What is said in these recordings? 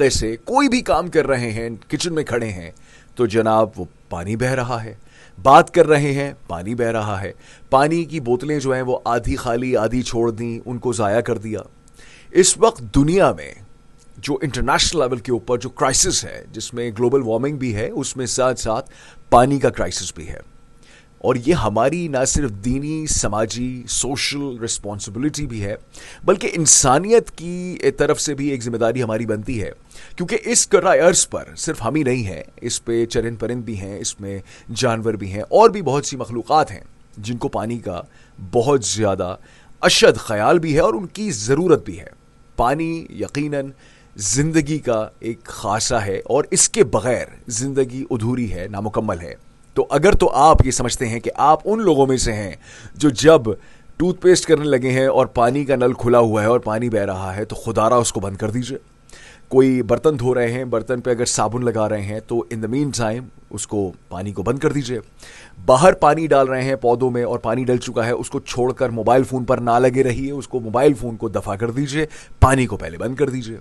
طریقے سے کوئی بھی کام کر رہے ہیں, کچن میں کھڑے ہیں تو جناب وہ پانی بہہ رہا ہے, بات کر رہے ہیں پانی بہہ رہا ہے, پانی کی بوتلیں جو ہیں وہ آدھی خالی آدھی چھوڑ دیں, ان کو ضائع کر دیا. اس وقت دنیا میں جو انٹرنیشنل لیول کے اوپر جو کرائسس ہے, جس میں گلوبل وارمنگ بھی ہے, اس میں ساتھ ساتھ پانی کا کرائسس بھی ہے. اور یہ ہماری نہ صرف دینی, سماجی, سوشل رسپانسبلٹی بھی ہے, بلکہ انسانیت کی طرف سے بھی ایک ذمہ داری ہماری بنتی ہے. کیونکہ اس کرۂ ارض پر صرف ہم ہی نہیں ہیں, اس پہ چرند پرند بھی ہیں, اس میں جانور بھی ہیں, اور بھی بہت سی مخلوقات ہیں جن کو پانی کا بہت زیادہ اشد خیال بھی ہے اور ان کی ضرورت بھی ہے. پانی یقیناً زندگی کا ایک خاصہ ہے, اور اس کے بغیر زندگی ادھوری ہے, نامکمل ہے. تو اگر تو آپ یہ سمجھتے ہیں کہ آپ ان لوگوں میں سے ہیں جو جب ٹوتھ پیسٹ کرنے لگے ہیں اور پانی کا نل کھلا ہوا ہے اور پانی بہ رہا ہے تو خدا را اس کو بند کر دیجئے. کوئی برتن دھو رہے ہیں, برتن پہ اگر صابن لگا رہے ہیں تو ان دا مین ٹائم اس کو پانی کو بند کر دیجئے. باہر پانی ڈال رہے ہیں پودوں میں اور پانی ڈل چکا ہے, اس کو چھوڑ کر موبائل فون پر نہ لگے رہیے, اس کو موبائل فون کو دفع کر دیجئے, پانی کو پہلے بند کر دیجئے.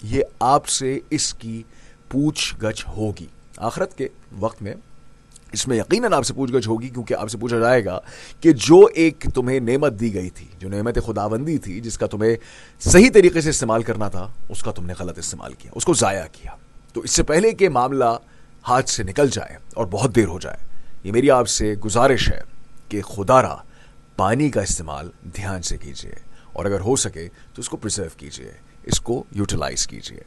یہ آپ سے اس کی پوچھ گچھ ہوگی آخرت کے وقت میں. اس میں یقیناً آپ سے پوچھ گچھ ہوگی, کیونکہ آپ سے پوچھا جائے گا کہ جو ایک تمہیں نعمت دی گئی تھی, جو نعمت خداوندی تھی, جس کا تمہیں صحیح طریقے سے استعمال کرنا تھا, اس کا تم نے غلط استعمال کیا, اس کو ضائع کیا. تو اس سے پہلے کہ معاملہ ہاتھ سے نکل جائے اور بہت دیر ہو جائے, یہ میری آپ سے گزارش ہے کہ خدا را پانی کا استعمال دھیان سے کیجیے, اور اگر ہو سکے تو اس کو پرزرو کیجیے, اس کو یوٹیلائز کیجیے.